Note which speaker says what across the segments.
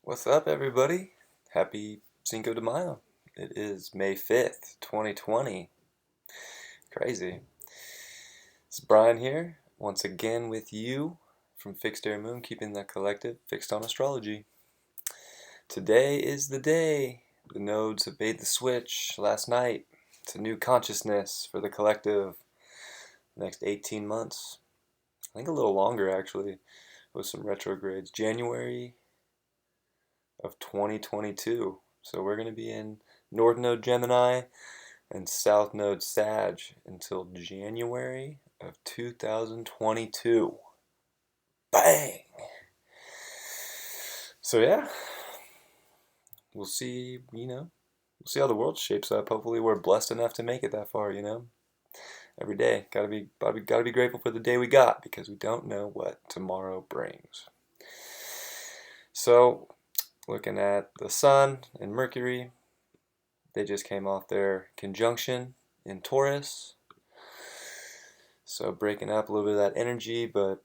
Speaker 1: What's up, everybody? Happy Cinco de Mayo. It is May 5th, 2020. Crazy. It's Brian here, once again with you from Fixed Air Moon, keeping the collective fixed on astrology. Today is the day. The nodes have made the switch last night. It's a new consciousness for the collective. Next 18 months. I think a little longer, actually, with some retrogrades. January of 2022. So we're going to be in North Node Gemini and South Node Sag until January of 2022. Bang! So yeah, we'll see, we'll see how the world shapes up. Hopefully we're blessed enough to make it that far. Every day, gotta be grateful for the day we got because we don't know what tomorrow brings. So, looking at the Sun and Mercury, they just came off their conjunction in Taurus. So breaking up a little bit of that energy, but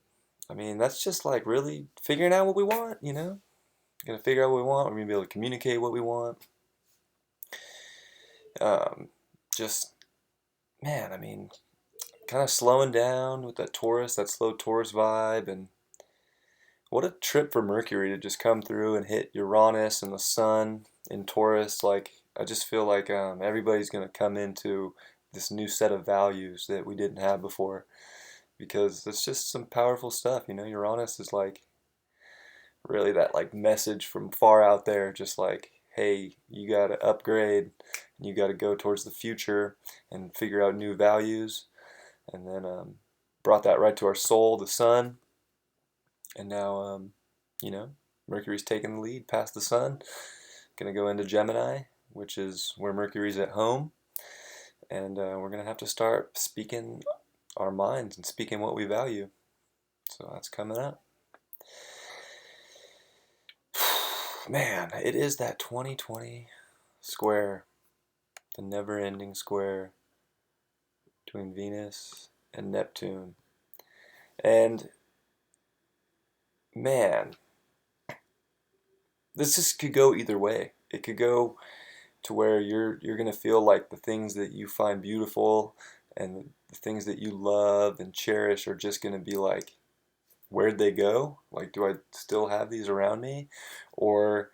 Speaker 1: I mean, that's just like really figuring out what we want. Gonna figure out what we want. We're gonna be able to communicate what we want. Um, just, man, I mean, kind of slowing down with that slow Taurus vibe. And what a trip for Mercury to just come through and hit Uranus and the Sun in Taurus. Like, I just feel like everybody's gonna come into this new set of values that we didn't have before because it's just some powerful stuff. Uranus is like really that like message from far out there, just like, hey, you got to upgrade and you got to go towards the future and figure out new values. And then brought that right to our soul, the Sun. And now, you know, Mercury's taking the lead past the Sun. Gonna go into Gemini, which is where Mercury's at home. And we're gonna have to start speaking our minds and speaking what we value. So that's coming up. Man, it is that 2020 square, the never ending square between Venus and Neptune. And man, this just could go either way. It could go to where you're gonna feel like the things that you find beautiful and the things that you love and cherish are just gonna be like, where'd they go? Like, do I still have these around me? Or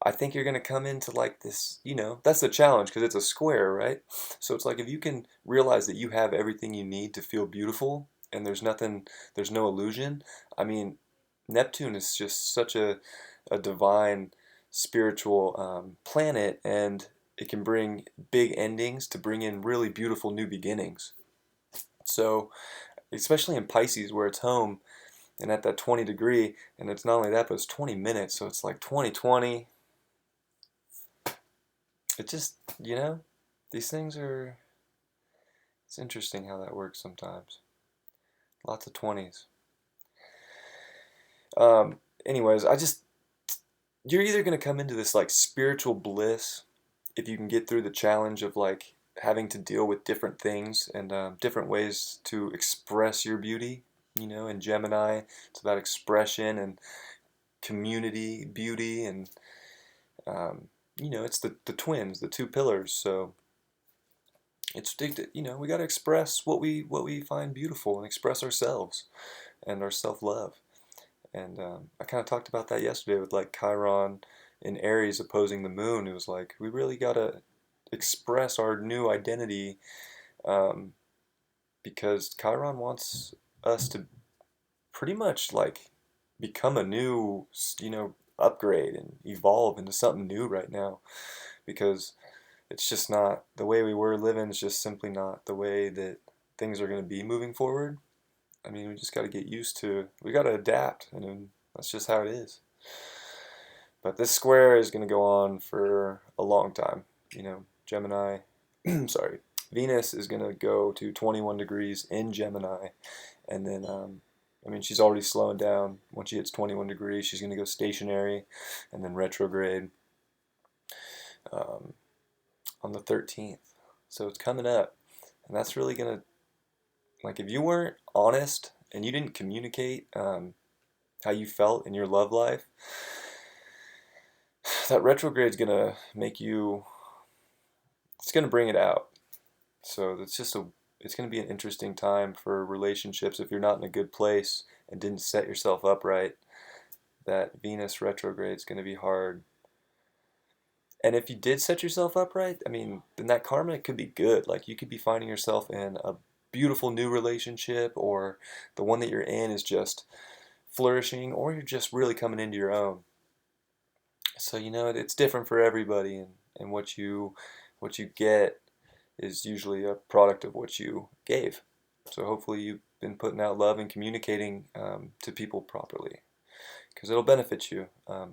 Speaker 1: I think you're going to come into like this, that's the challenge because it's a square, right? So it's like if you can realize that you have everything you need to feel beautiful and there's no illusion. I mean, Neptune is just such a divine spiritual planet, and it can bring big endings to bring in really beautiful new beginnings. So, especially in Pisces where it's home and at that 20 degree, and it's not only that, but it's 20 minutes, so it's like 2020. It just, these things it's interesting how that works sometimes. Lots of 20s. Anyways, you're either going to come into this like spiritual bliss if you can get through the challenge of like having to deal with different things and different ways to express your beauty. In Gemini, it's about expression and community beauty, and it's the twins, the two pillars. So we got to express what we find beautiful and express ourselves and our self-love. And I kind of talked about that yesterday with like Chiron in Aries opposing the moon. It was like we really got to express our new identity, um, because Chiron wants us to pretty much like become a new, upgrade and evolve into something new right now, because it's just not the way we were living. It's just simply not the way that things are going to be moving forward. I mean, we just got to get used to, we got to adapt, and that's just how it is. But this square is going to go on for a long time. Gemini, sorry, Venus is going to go to 21 degrees in Gemini, and then, I mean, she's already slowing down. Once she hits 21 degrees, she's going to go stationary and then retrograde um, on the 13th. So it's coming up, and that's really going to, like, if you weren't honest and you didn't communicate how you felt in your love life, that retrograde's gonna make you, it's gonna bring it out. So it's gonna be an interesting time for relationships if you're not in a good place and didn't set yourself up right. That Venus retrograde is gonna be hard. And if you did set yourself up right, I mean, then that karma could be good. Like you could be finding yourself in a beautiful new relationship, or the one that you're in is just flourishing, or you're just really coming into your own. So it's different for everybody, and what you get is usually a product of what you gave. So hopefully you've been putting out love and communicating to people properly, because it'll benefit you,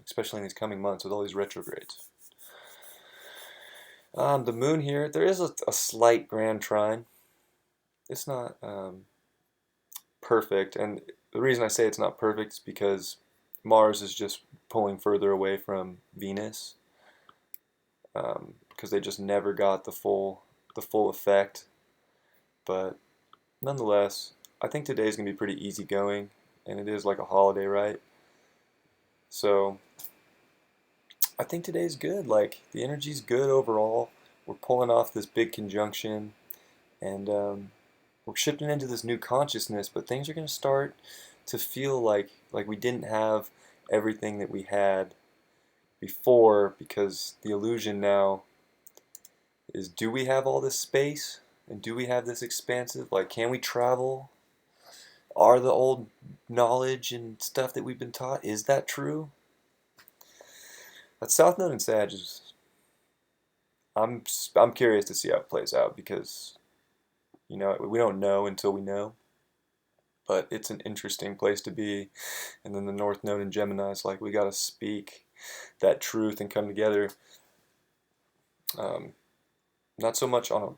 Speaker 1: especially in these coming months with all these retrogrades. The moon here, there is a slight grand trine. It's not perfect, and the reason I say it's not perfect is because Mars is just pulling further away from Venus, because they just never got the full effect. But nonetheless, I think today's gonna be pretty easygoing, and it is like a holiday, right? So I think today's good. Like the energy's good overall. We're pulling off this big conjunction, and we're shifting into this new consciousness. But things are gonna start to feel like we didn't have everything that we had before, because the illusion now is, do we have all this space, and do we have this expansive, like, can we travel? Are the old knowledge and stuff that we've been taught, is that true? That South Node in Sag is, I'm curious to see how it plays out, because we don't know until we know. But it's an interesting place to be. And then the North Node in Gemini is like, we got to speak that truth and come together. Not so much on a, I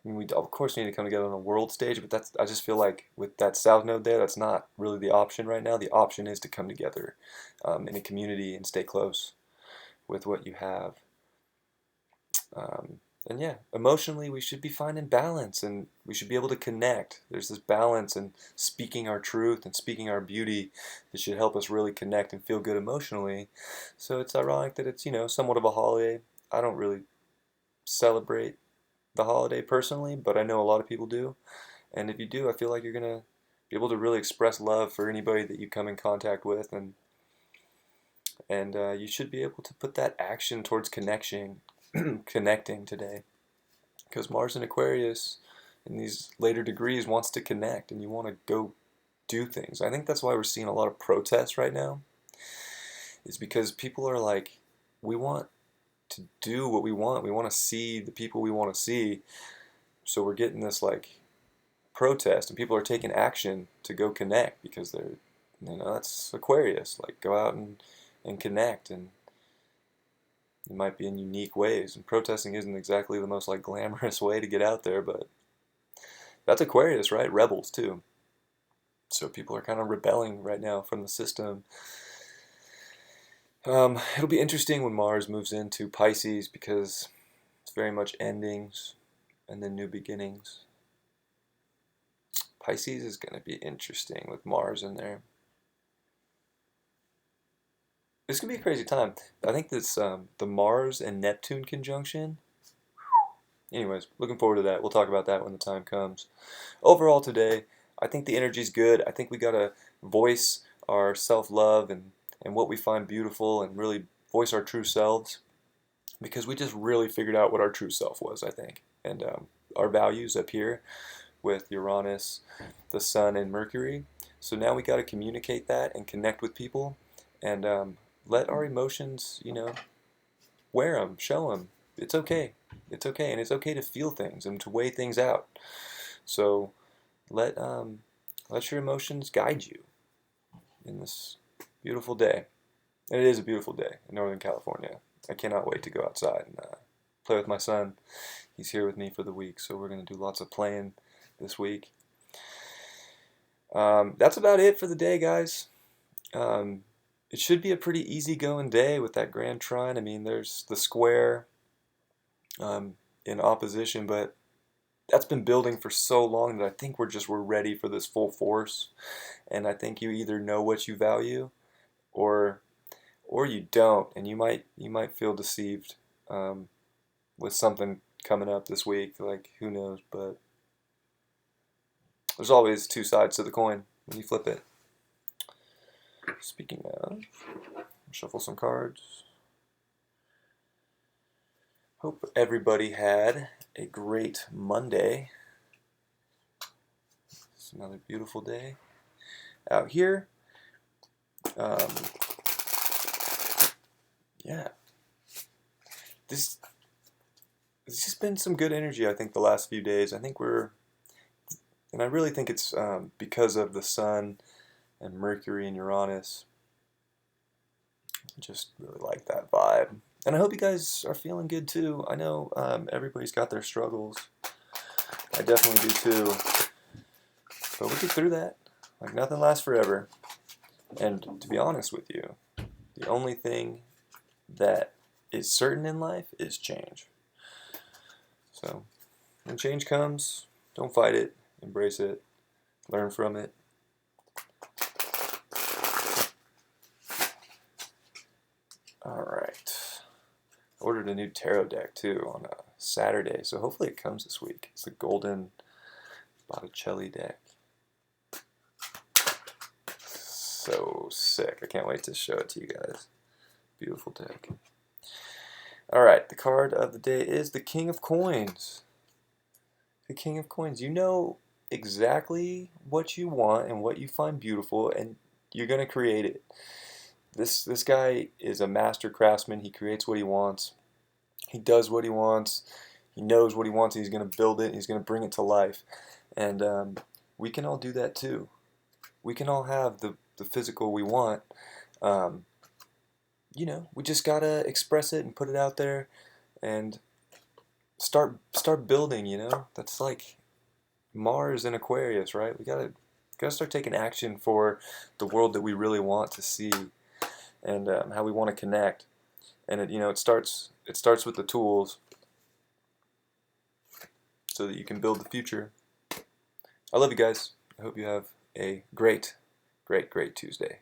Speaker 1: mean, we of course need to come together on a world stage, but I just feel like with that South Node there, that's not really the option right now. The option is to come together in a community and stay close with what you have. And yeah, emotionally, we should be finding balance, and we should be able to connect. There's this balance in speaking our truth and speaking our beauty that should help us really connect and feel good emotionally. So it's ironic that it's, somewhat of a holiday. I don't really celebrate the holiday personally, but I know a lot of people do. And if you do, I feel like you're going to be able to really express love for anybody that you come in contact with, and you should be able to put that action towards connecting today, because Mars in Aquarius in these later degrees wants to connect, and you want to go do things. I think that's why we're seeing a lot of protests right now, is because people are like, we want to do what we want. We want to see the people we want to see. So we're getting this like protest, and people are taking action to go connect, because they're, that's Aquarius. Like, go out and connect, and it might be in unique ways. And protesting isn't exactly the most like glamorous way to get out there, but that's Aquarius, right? Rebels too. So people are kind of rebelling right now from the system. It'll be interesting when Mars moves into Pisces, because it's very much endings and then new beginnings. Pisces is going to be interesting with Mars in there. It's going to be a crazy time. I think this the Mars and Neptune conjunction. Anyways, looking forward to that. We'll talk about that when the time comes. Overall today, I think the energy's good. I think we got to voice our self-love and what we find beautiful, and really voice our true selves, because we just really figured out what our true self was, I think. And our values up here with Uranus, the Sun, and Mercury. So now we got to communicate that and connect with people, and let our emotions, wear them, show them. It's okay. It's okay, and it's okay to feel things and to weigh things out. So let your emotions guide you in this beautiful day. And it is a beautiful day in Northern California. I cannot wait to go outside and play with my son. He's here with me for the week, so we're going to do lots of playing this week. That's about it for the day, guys. It should be a pretty easygoing day with that grand trine. I mean, there's the square in opposition, but that's been building for so long that I think we're ready for this full force. And I think you either know what you value, or or you don't, and you might feel deceived with something coming up this week. Like, who knows? But there's always two sides to the coin when you flip it. Speaking of, shuffle some cards. Hope everybody had a great Monday. It's another beautiful day out here. Yeah, this it's just been some good energy, I think, the last few days. And I really think it's because of the sun and Mercury and Uranus. I just really like that vibe. And I hope you guys are feeling good too. I know everybody's got their struggles. I definitely do too. But we'll get through that. Like, nothing lasts forever. And to be honest with you, the only thing that is certain in life is change. So when change comes, don't fight it, embrace it, learn from it. Alright. Ordered a new tarot deck too on a Saturday, so hopefully it comes this week. It's the Golden Botticelli deck. So sick. I can't wait to show it to you guys. Beautiful deck. Alright, the card of the day is the King of Coins. The King of Coins. You know exactly what you want and what you find beautiful, and you're going to create it. This guy is a master craftsman. He creates what he wants. He does what he wants. He knows what he wants, and he's going to build it, and he's going to bring it to life. And we can all do that too. We can all have the physical we want. You know, we just got to express it and put it out there and start building, you know? That's like Mars and Aquarius, right? We gotta start taking action for the world that we really want to see, and how we want to connect. And it starts with the tools, so that you can build the future. I love you guys. I hope you have a great Tuesday.